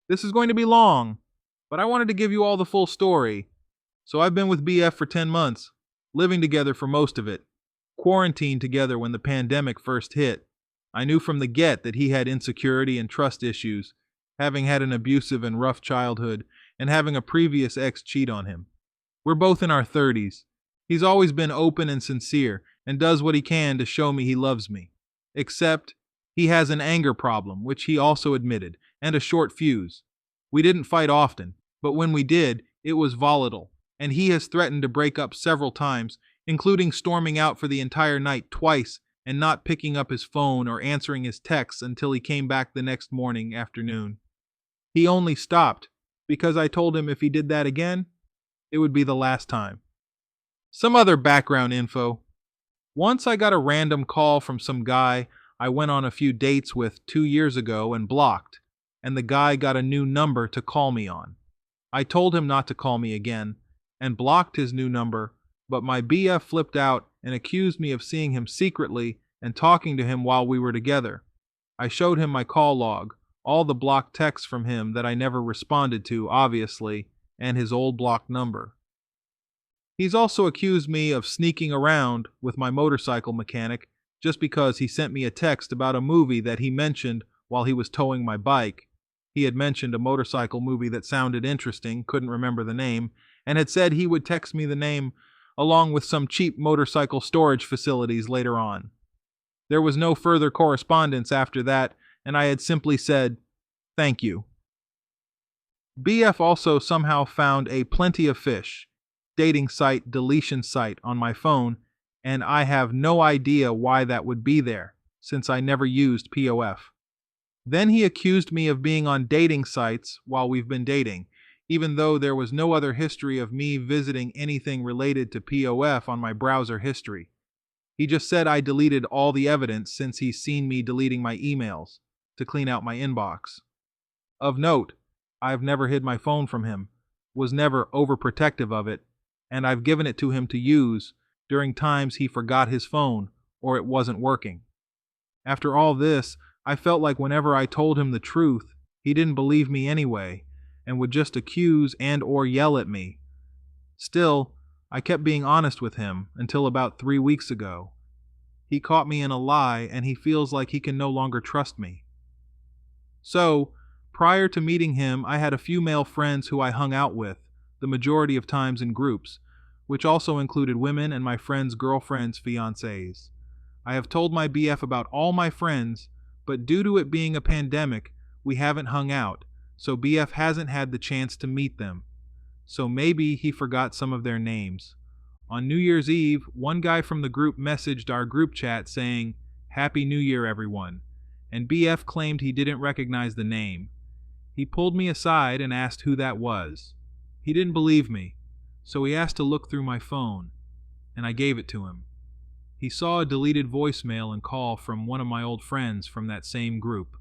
This is going to be long, but I wanted to give you all the full story. So I've been with BF for 10 months, living together for most of it, quarantined together when the pandemic first hit. I knew from the get that he had insecurity and trust issues, having had an abusive and rough childhood, and having a previous ex cheat on him. We're both in our 30s. He's always been open and sincere, and does what he can to show me he loves me. Except, he has an anger problem, which he also admitted, and a short fuse. We didn't fight often, but when we did, it was volatile, and he has threatened to break up several times, including storming out for the entire night twice and not picking up his phone or answering his texts until he came back the next afternoon. He only stopped because I told him if he did that again, it would be the last time. Some other background info. Once I got a random call from some guy I went on a few dates with 2 years ago and blocked, and the guy got a new number to call me on. I told him not to call me again and blocked his new number, but my BF flipped out and accused me of seeing him secretly and talking to him while we were together. I showed him my call log, all the blocked texts from him that I never responded to, obviously, and his old blocked number. He's also accused me of sneaking around with my motorcycle mechanic just because he sent me a text about a movie that he mentioned while he was towing my bike. He had mentioned a motorcycle movie that sounded interesting, couldn't remember the name, and had said he would text me the name along with some cheap motorcycle storage facilities later on. There was no further correspondence after that, and I had simply said, "Thank you." BF also somehow found a Plenty of Fish dating site deletion site on my phone, and I have no idea why that would be there, since I never used POF. Then he accused me of being on dating sites while we've been dating, even though there was no other history of me visiting anything related to POF on my browser history. He just said I deleted all the evidence since he's seen me deleting my emails to clean out my inbox. Of note, I've never hid my phone from him, was never overprotective of it, and I've given it to him to use during times he forgot his phone or it wasn't working. After all this, I felt like whenever I told him the truth, he didn't believe me anyway, and would just accuse and or yell at me. Still, I kept being honest with him until about 3 weeks ago. He caught me in a lie, and he feels like he can no longer trust me. So, prior to meeting him, I had a few male friends who I hung out with, the majority of times in groups, which also included women and my friends' girlfriends' fiancés. I have told my BF about all my friends, but due to it being a pandemic, we haven't hung out, so BF hasn't had the chance to meet them. So maybe he forgot some of their names. On New Year's Eve, one guy from the group messaged our group chat saying, "Happy New Year, everyone," and BF claimed he didn't recognize the name. He pulled me aside and asked who that was. He didn't believe me, so he asked to look through my phone, and I gave it to him. He saw a deleted voicemail and call from one of my old friends from that same group.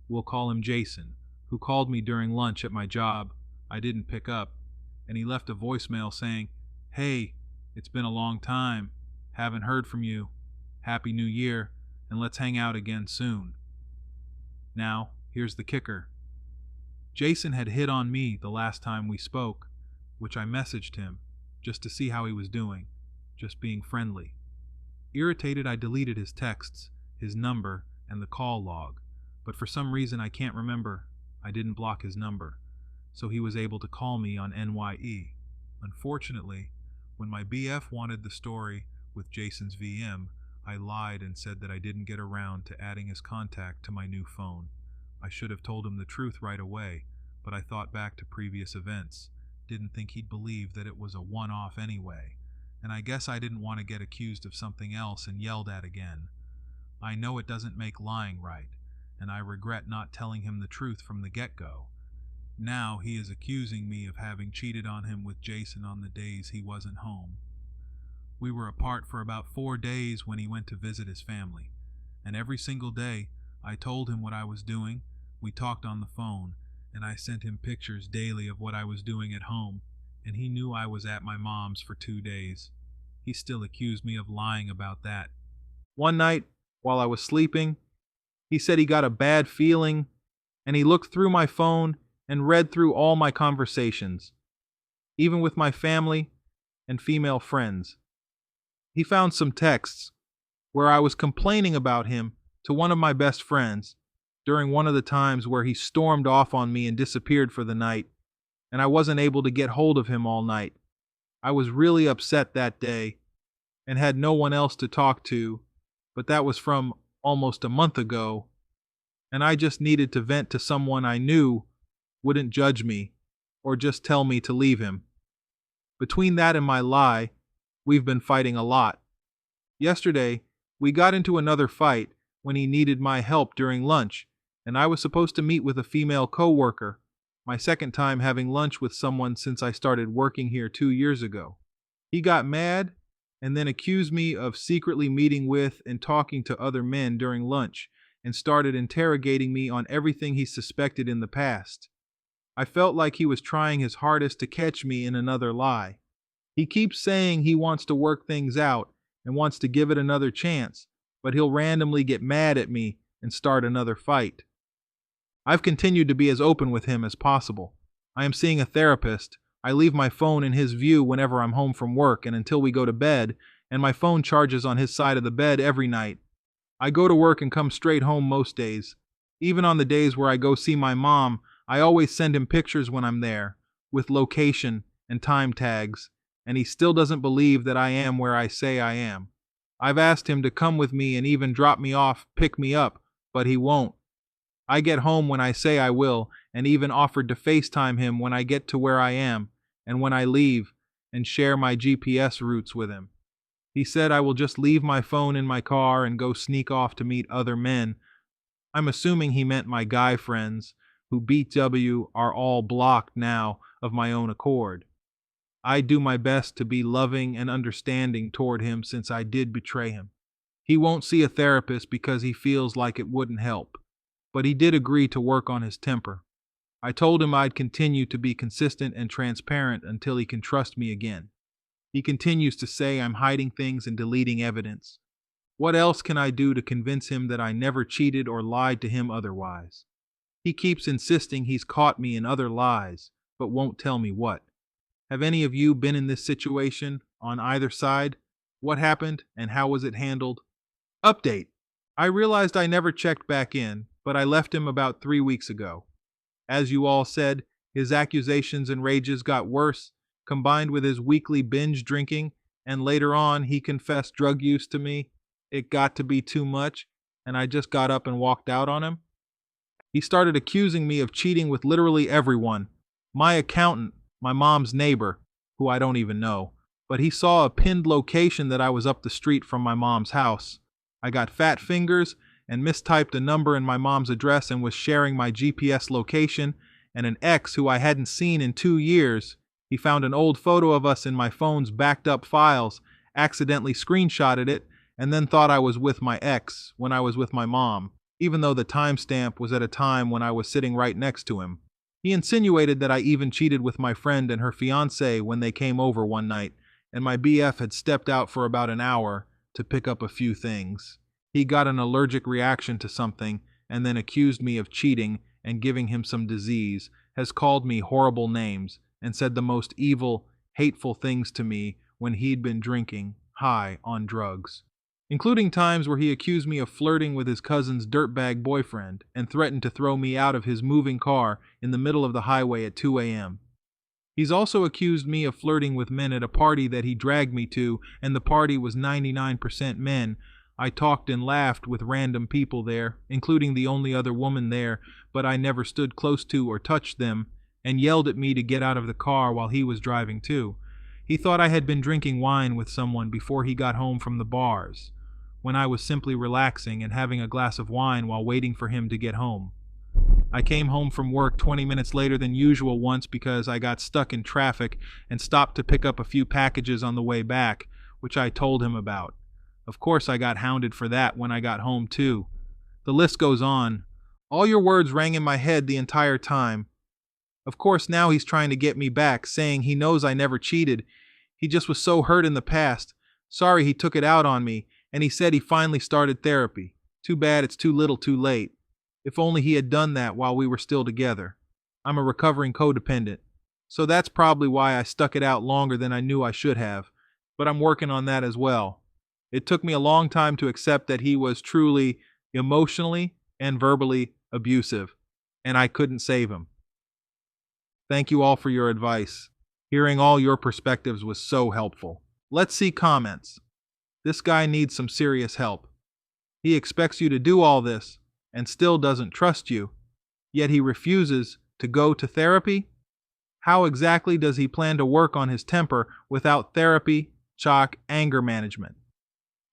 We'll call him Jason, who called me during lunch at my job. I didn't pick up, and he left a voicemail saying, "Hey, it's been a long time. Haven't heard from you. Happy New Year, and let's hang out again soon." Now, here's the kicker. Jason had hit on me the last time we spoke, which I messaged him just to see how he was doing, just being friendly. Irritated, I deleted his texts, his number, and the call log, but for some reason I can't remember, I didn't block his number, so he was able to call me on NYE. Unfortunately, when my BF wanted the story with Jason's VM, I lied and said that I didn't get around to adding his contact to my new phone. I should have told him the truth right away, but I thought back to previous events, didn't think he'd believe that it was a one-off anyway, and I guess I didn't want to get accused of something else and yelled at again. I know it doesn't make lying right, and I regret not telling him the truth from the get-go. Now he is accusing me of having cheated on him with Jason on the days he wasn't home. We were apart for about 4 days when he went to visit his family, and every single day I told him what I was doing, we talked on the phone, and I sent him pictures daily of what I was doing at home, and he knew I was at my mom's for 2 days. He still accused me of lying about that. One night, while I was sleeping, he said he got a bad feeling, and he looked through my phone and read through all my conversations, even with my family and female friends. He found some texts where I was complaining about him to one of my best friends during one of the times where he stormed off on me and disappeared for the night, and I wasn't able to get hold of him all night. I was really upset that day and had no one else to talk to, but that was from almost a month ago, and I just needed to vent to someone I knew wouldn't judge me or just tell me to leave him. Between that and my lie, we've been fighting a lot. Yesterday, we got into another fight when he needed my help during lunch, and I was supposed to meet with a female coworker, my second time having lunch with someone since I started working here 2 years ago. He got mad and then accused me of secretly meeting with and talking to other men during lunch and started interrogating me on everything he suspected in the past. I felt like he was trying his hardest to catch me in another lie. He keeps saying he wants to work things out and wants to give it another chance, but he'll randomly get mad at me and start another fight. I've continued to be as open with him as possible. I am seeing a therapist. I leave my phone in his view whenever I'm home from work and until we go to bed, and my phone charges on his side of the bed every night. I go to work and come straight home most days. Even on the days where I go see my mom, I always send him pictures when I'm there, with location and time tags, and he still doesn't believe that I am where I say I am. I've asked him to come with me and even drop me off, pick me up, but he won't. I get home when I say I will, and even offered to FaceTime him when I get to where I am, and when I leave, and share my GPS routes with him. He said I will just leave my phone in my car and go sneak off to meet other men. I'm assuming he meant my guy friends, who BW are all blocked now of my own accord. I do my best to be loving and understanding toward him since I did betray him. He won't see a therapist because he feels like it wouldn't help, but he did agree to work on his temper. I told him I'd continue to be consistent and transparent until he can trust me again. He continues to say I'm hiding things and deleting evidence. What else can I do to convince him that I never cheated or lied to him otherwise? He keeps insisting he's caught me in other lies, but won't tell me what. Have any of you been in this situation on either side? What happened and how was it handled? Update. I realized I never checked back in, but I left him about 3 weeks ago. As you all said, his accusations and rages got worse, combined with his weekly binge drinking, and later on he confessed drug use to me. It got to be too much, and I just got up and walked out on him. He started accusing me of cheating with literally everyone. My accountant, my mom's neighbor, who I don't even know, but he saw a pinned location that I was up the street from my mom's house. I got fat fingers and mistyped a number in my mom's address and was sharing my GPS location, and an ex who I hadn't seen in 2 years. He found an old photo of us in my phone's backed up files, accidentally screenshotted it, and then thought I was with my ex when I was with my mom, even though the timestamp was at a time when I was sitting right next to him. He insinuated that I even cheated with my friend and her fiancée when they came over one night, and my BF had stepped out for about an hour to pick up a few things. He got an allergic reaction to something and then accused me of cheating and giving him some disease, has called me horrible names, and said the most evil, hateful things to me when he'd been drinking, high on drugs, including times where he accused me of flirting with his cousin's dirtbag boyfriend and threatened to throw me out of his moving car in the middle of the highway at 2 a.m. He's also accused me of flirting with men at a party that he dragged me to, and the party was 99% men. I talked and laughed with random people there, including the only other woman there, but I never stood close to or touched them, and yelled at me to get out of the car while he was driving too. He thought I had been drinking wine with someone before he got home from the bars, when I was simply relaxing and having a glass of wine while waiting for him to get home. I came home from work 20 minutes later than usual once because I got stuck in traffic and stopped to pick up a few packages on the way back, which I told him about. Of course I got hounded for that when I got home too. The list goes on. All your words rang in my head the entire time. Of course now he's trying to get me back, saying he knows I never cheated. He just was so hurt in the past. Sorry he took it out on me, and he said he finally started therapy. Too bad it's too little too late. If only he had done that while we were still together. I'm a recovering codependent. So that's probably why I stuck it out longer than I knew I should have. But I'm working on that as well. It took me a long time to accept that he was truly emotionally and verbally abusive, and I couldn't save him. Thank you all for your advice. Hearing all your perspectives was so helpful. Let's see comments. This guy needs some serious help. He expects you to do all this and still doesn't trust you, yet he refuses to go to therapy? How exactly does he plan to work on his temper without therapy, chalk, anger management?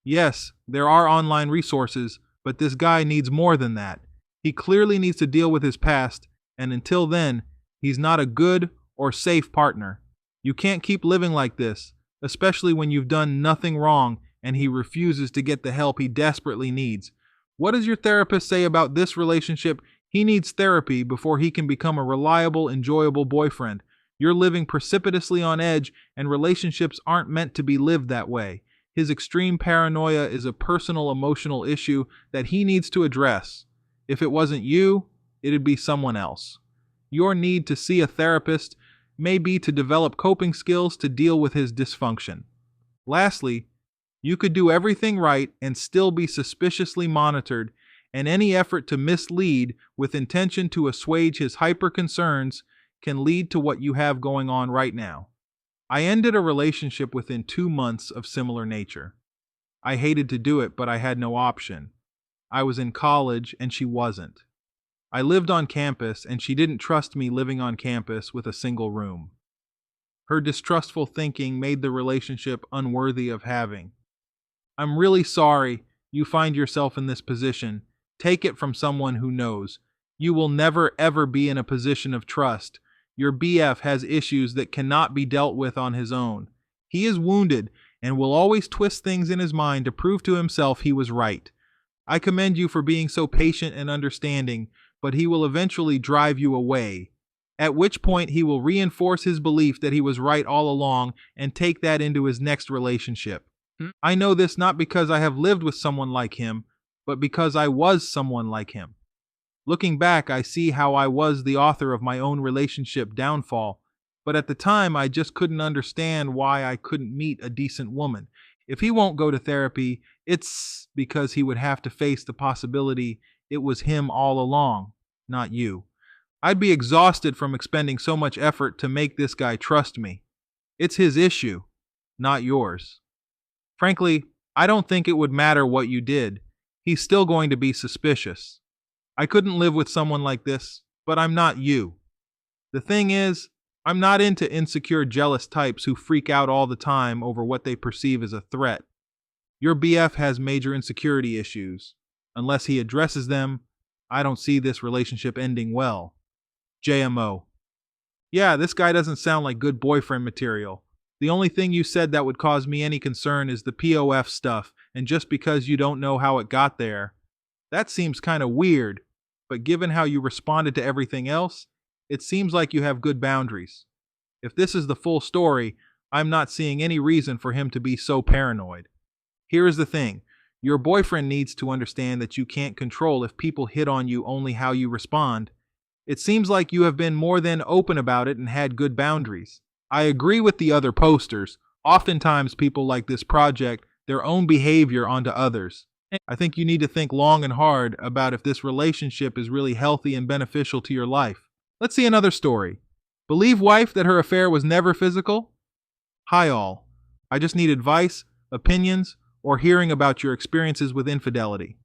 Yes, there are online resources, but this guy needs more than that. He clearly needs to deal with his past, and until then, he's not a good or safe partner. You can't keep living like this, especially when you've done nothing wrong and he refuses to get the help he desperately needs. What does your therapist say about this relationship? He needs therapy before he can become a reliable, enjoyable boyfriend. You're living precipitously on edge, and relationships aren't meant to be lived that way. His extreme paranoia is a personal emotional issue that he needs to address. If it wasn't you, it'd be someone else. Your need to see a therapist may be to develop coping skills to deal with his dysfunction. Lastly, you could do everything right and still be suspiciously monitored, and any effort to mislead with intention to assuage his hyper concerns can lead to what you have going on right now. I ended a relationship within 2 months of similar nature. I hated to do it, but I had no option. I was in college and she wasn't. I lived on campus and she didn't trust me living on campus with a single room. Her distrustful thinking made the relationship unworthy of having. I'm really sorry you find yourself in this position. Take it from someone who knows. You will never ever be in a position of trust. Your BF has issues that cannot be dealt with on his own. He is wounded and will always twist things in his mind to prove to himself he was right. I commend you for being so patient and understanding, but he will eventually drive you away, at which point he will reinforce his belief that he was right all along and take that into his next relationship. I know this not because I have lived with someone like him, but because I was someone like him. Looking back, I see how I was the author of my own relationship downfall, but at the time I just couldn't understand why I couldn't meet a decent woman. If he won't go to therapy, it's because he would have to face the possibility it was him all along, not you. I'd be exhausted from expending so much effort to make this guy trust me. It's his issue, not yours. Frankly, I don't think it would matter what you did. He's still going to be suspicious. I couldn't live with someone like this, but I'm not you. The thing is, I'm not into insecure, jealous types who freak out all the time over what they perceive as a threat. Your BF has major insecurity issues. Unless he addresses them, I don't see this relationship ending well. JMO. Yeah, this guy doesn't sound like good boyfriend material. The only thing you said that would cause me any concern is the POF stuff, and just because you don't know how it got there. That seems kind of weird, but given how you responded to everything else, it seems like you have good boundaries. If this is the full story, I'm not seeing any reason for him to be so paranoid. Here is the thing. Your boyfriend needs to understand that you can't control if people hit on you, only how you respond. It seems like you have been more than open about it and had good boundaries. I agree with the other posters. Oftentimes people like this project their own behavior onto others. I think you need to think long and hard about if this relationship is really healthy and beneficial to your life. Let's see another story. Believe wife that her affair was never physical? Hi all. I just need advice, opinions, or hearing about your experiences with infidelity.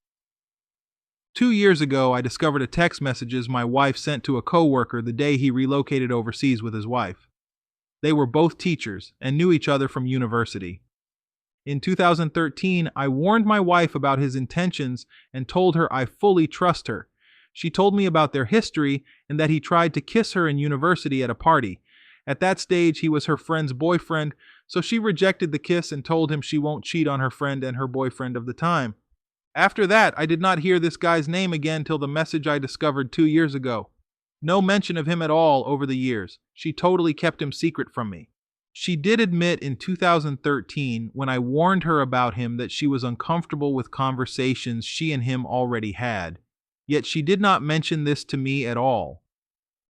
2 years ago, I discovered a text messages my wife sent to a coworker the day he relocated overseas with his wife. They were both teachers and knew each other from university. In 2013, I warned my wife about his intentions and told her I fully trust her. She told me about their history and that he tried to kiss her in university at a party. At that stage, he was her friend's boyfriend, so she rejected the kiss and told him she won't cheat on her friend and her boyfriend of the time. After that, I did not hear this guy's name again till the message I discovered 2 years ago. No mention of him at all over the years. She totally kept him secret from me. She did admit in 2013, when I warned her about him, that she was uncomfortable with conversations she and him already had. Yet she did not mention this to me at all.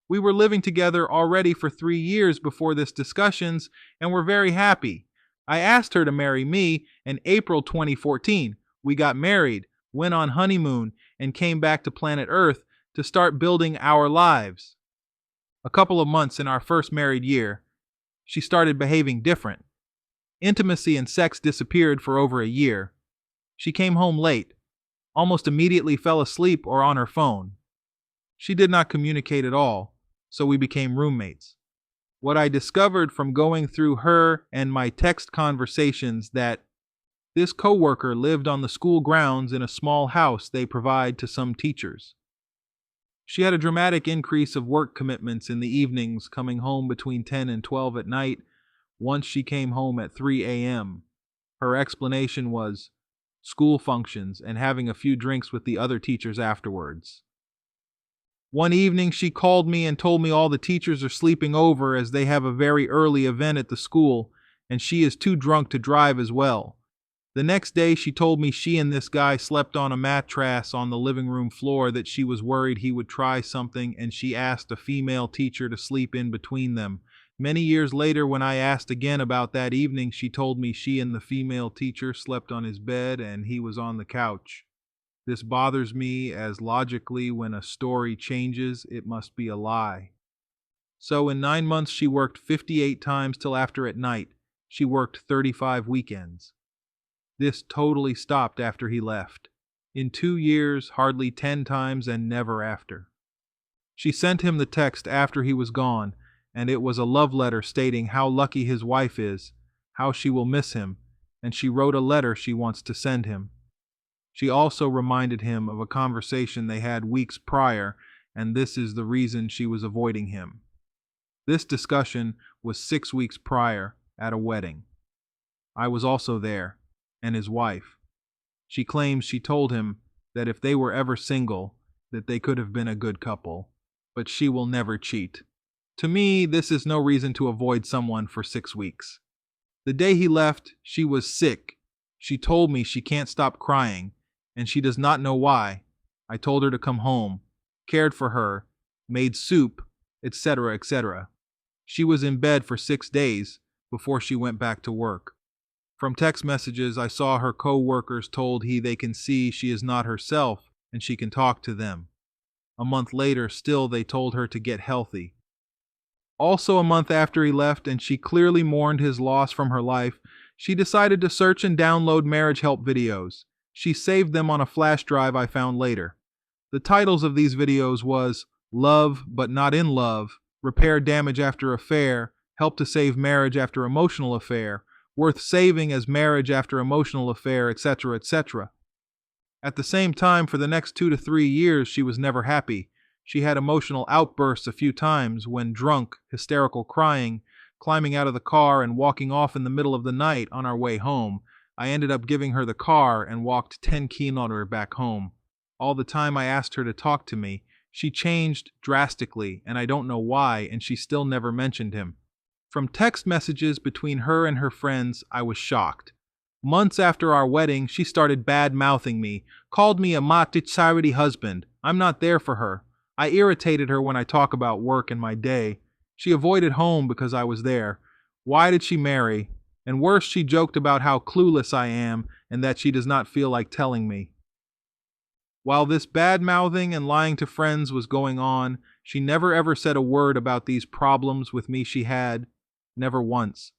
We were living together already for 3 years before this discussions and were very happy. I asked her to marry me in April 2014. We got married, went on honeymoon, and came back to planet Earth to start building our lives. A couple of months in our first married year, she started behaving different. Intimacy and sex disappeared for over a year. She came home late, almost immediately fell asleep or on her phone. She did not communicate at all, so we became roommates. What I discovered from going through her and my text conversations that this coworker lived on the school grounds in a small house they provide to some teachers. She had a dramatic increase of work commitments in the evenings, coming home between 10 and 12 at night. Once she came home at 3 a.m. Her explanation was school functions and having a few drinks with the other teachers afterwards. One evening she called me and told me all the teachers are sleeping over as they have a very early event at the school and she is too drunk to drive as well. The next day she told me she and this guy slept on a mattress on the living room floor, that she was worried he would try something and she asked a female teacher to sleep in between them. Many years later, when I asked again about that evening, she told me she and the female teacher slept on his bed and he was on the couch. This bothers me, as logically when a story changes, it must be a lie. So in 9 months she worked 58 times till after at night. She worked 35 weekends. This totally stopped after he left. In 2 years, hardly 10 times and never after. She sent him the text after he was gone, and it was a love letter stating how lucky his wife is, how she will miss him, and she wrote a letter she wants to send him. She also reminded him of a conversation they had weeks prior, and this is the reason she was avoiding him. This discussion was 6 weeks prior at a wedding. I was also there, and his wife. She claims she told him that if they were ever single, that they could have been a good couple, but she will never cheat. To me, this is no reason to avoid someone for 6 weeks. The day he left, she was sick. She told me she can't stop crying, and she does not know why. I told her to come home, cared for her, made soup, etc., etc. She was in bed for 6 days before she went back to work. From text messages, I saw her co-workers told they can see she is not herself and she can talk to them. A month later, still they told her to get healthy. Also a month after he left, and she clearly mourned his loss from her life, she decided to search and download marriage help videos. She saved them on a flash drive I found later. The titles of these videos was Love But Not in Love, Repair Damage After Affair, Help to Save Marriage After Emotional Affair, Worth Saving as Marriage After Emotional Affair, etc., etc. At the same time, for the next 2 to 3 years, she was never happy. She had emotional outbursts a few times when drunk, hysterical crying, climbing out of the car and walking off in the middle of the night on our way home. I ended up giving her the car and walked 10 kilometers back home. All the time I asked her to talk to me, she changed drastically, and I don't know why, and she still never mentioned him. From text messages between her and her friends, I was shocked. Months after our wedding, she started bad-mouthing me, called me a matichsarity husband. I'm not there for her. I irritated her when I talk about work and my day. She avoided home because I was there. Why did she marry? And worse, she joked about how clueless I am and that she does not feel like telling me. While this bad-mouthing and lying to friends was going on, she never ever said a word about these problems with me she had. Never once.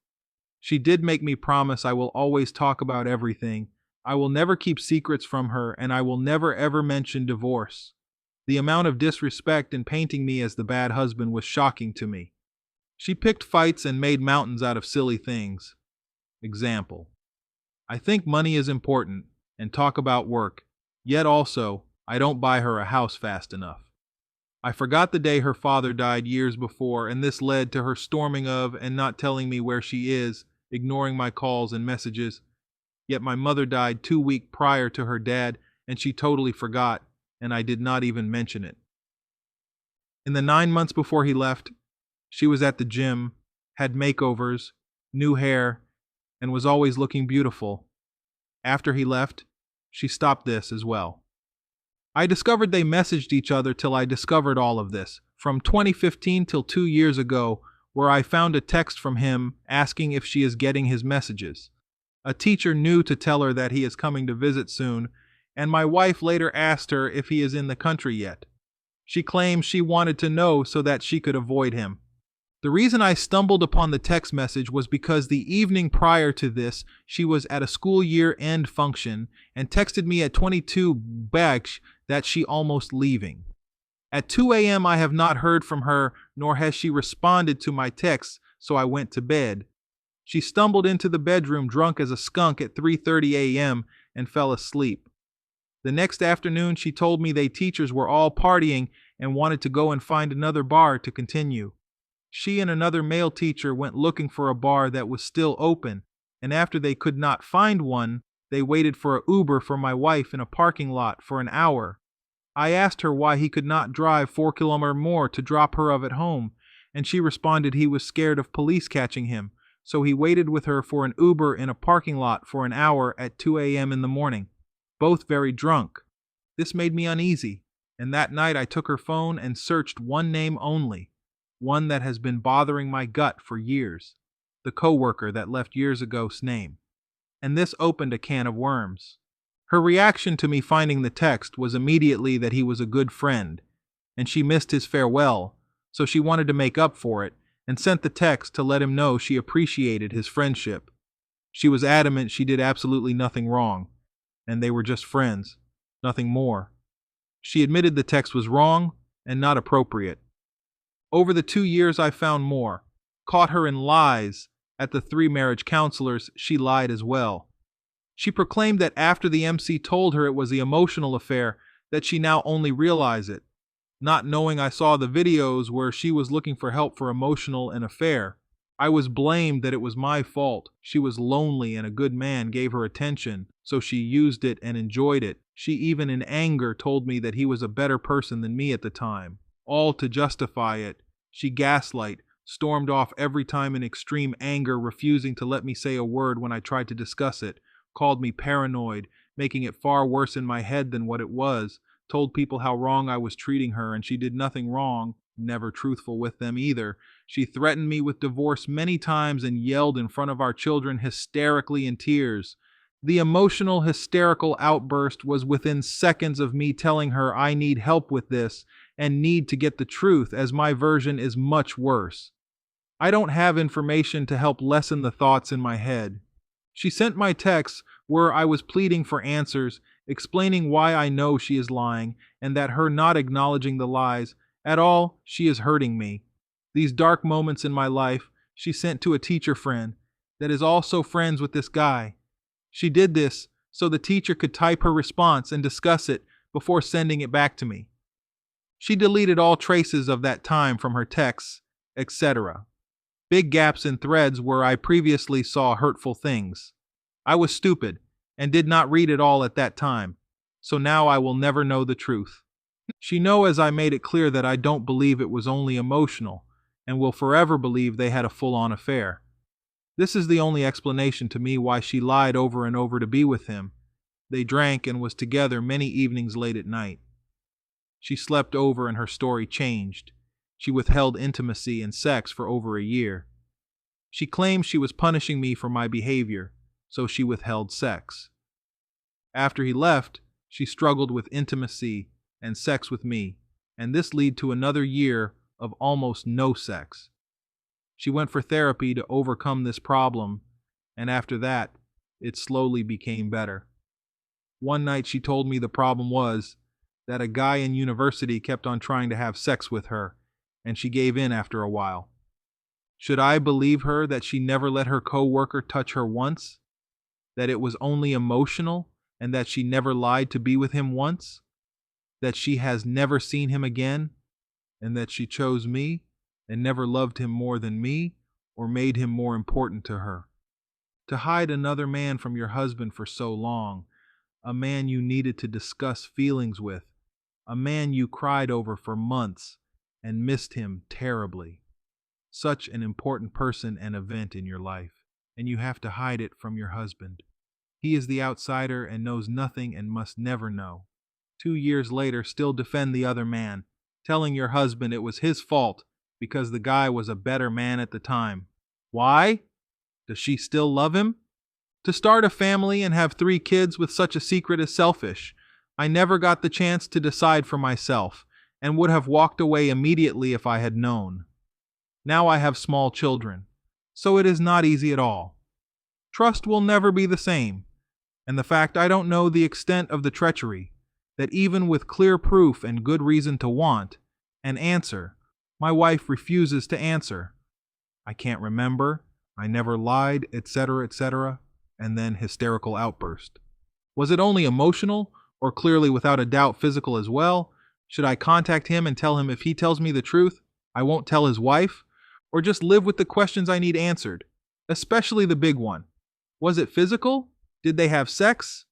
She did make me promise I will always talk about everything. I will never keep secrets from her, and I will never ever mention divorce. The amount of disrespect in painting me as the bad husband was shocking to me. She picked fights and made mountains out of silly things. Example: I think money is important and talk about work, yet also I don't buy her a house fast enough. I forgot the day her father died years before, and this led to her storming of and not telling me where she is, ignoring my calls and messages. Yet my mother died 2 weeks prior to her dad, and she totally forgot, and I did not even mention it. In the 9 months before he left, she was at the gym, had makeovers, new hair, and was always looking beautiful. After he left, she stopped this as well. I discovered they messaged each other till I discovered all of this, from 2015 till 2 years ago, where I found a text from him asking if she is getting his messages. A teacher knew to tell her that he is coming to visit soon, and my wife later asked her if he is in the country yet. She claims she wanted to know so that she could avoid him. The reason I stumbled upon the text message was because the evening prior to this, she was at a school year-end function and texted me at 22 back that she almost leaving. At 2 a.m. I have not heard from her, nor has she responded to my texts, so I went to bed. She stumbled into the bedroom drunk as a skunk at 3:30 a.m. and fell asleep. The next afternoon she told me they teachers were all partying and wanted to go and find another bar to continue. She and another male teacher went looking for a bar that was still open, and after they could not find one, they waited for an Uber for my wife in a parking lot for an hour. I asked her why he could not drive 4 kilometers more to drop her off at home, and she responded he was scared of police catching him, so he waited with her for an Uber in a parking lot for an hour at 2 a.m. in the morning, both very drunk. This made me uneasy, and that night I took her phone and searched one name only, one that has been bothering my gut for years, the coworker that left years ago's name. And this opened a can of worms. Her reaction to me finding the text was immediately that he was a good friend, and she missed his farewell, so she wanted to make up for it, and sent the text to let him know she appreciated his friendship. She was adamant she did absolutely nothing wrong, and they were just friends, nothing more. She admitted the text was wrong and not appropriate. Over the 2 years I found more, caught her in lies. At the 3 marriage counselors, she lied as well. She proclaimed that after the MC told her it was the emotional affair, that she now only realized it, not knowing I saw the videos where she was looking for help for emotional and affair. I was blamed that it was my fault. She was lonely and a good man gave her attention, so she used it and enjoyed it. She even in anger told me that he was a better person than me at the time. All to justify it. She gaslight, stormed off every time in extreme anger, refusing to let me say a word when I tried to discuss it, called me paranoid, making it far worse in my head than what it was, told people how wrong I was treating her and she did nothing wrong, never truthful with them either. She threatened me with divorce many times and yelled in front of our children hysterically in tears. The emotional hysterical outburst was within seconds of me telling her I need help with this and need to get the truth, as my version is much worse. I don't have information to help lessen the thoughts in my head. She sent my texts where I was pleading for answers, explaining why I know she is lying and that her not acknowledging the lies at all, she is hurting me. These dark moments in my life, she sent to a teacher friend that is also friends with this guy. She did this so the teacher could type her response and discuss it before sending it back to me. She deleted all traces of that time from her texts, etc. Big gaps in threads where I previously saw hurtful things. I was stupid and did not read it all at that time, so now I will never know the truth. She knows as I made it clear that I don't believe it was only emotional, and will forever believe they had a full-on affair. This is the only explanation to me why she lied over and over to be with him. They drank and was together many evenings late at night. She slept over and her story changed. She withheld intimacy and sex for over a year. She claimed she was punishing me for my behavior, so she withheld sex. After he left, she struggled with intimacy and sex with me, and this led to another year of almost no sex. She went for therapy to overcome this problem, and after that, it slowly became better. One night she told me the problem was that a guy in university kept on trying to have sex with her, and she gave in after a while. Should I believe her that she never let her coworker touch her once? That it was only emotional, and that she never lied to be with him once? That she has never seen him again, and that she chose me and never loved him more than me or made him more important to her? To hide another man from your husband for so long, a man you needed to discuss feelings with, a man you cried over for months and missed him terribly. Such an important person and event in your life, and you have to hide it from your husband. He is the outsider and knows nothing and must never know. 2 years later still defend the other man, telling your husband it was his fault because the guy was a better man at the time. Why? Does she still love him? To start a family and have 3 kids with such a secret is selfish. I never got the chance to decide for myself and would have walked away immediately if I had known. Now I have small children, so it is not easy at all. Trust will never be the same, and the fact I don't know the extent of the treachery, that even with clear proof and good reason to want an answer, my wife refuses to answer. I can't remember, I never lied, etc., etc., and then hysterical outburst. Was it only emotional, or clearly without a doubt physical as well? Should I contact him and tell him if he tells me the truth, I won't tell his wife? Or just live with the questions I need answered, especially the big one. Was it physical? Did they have sex?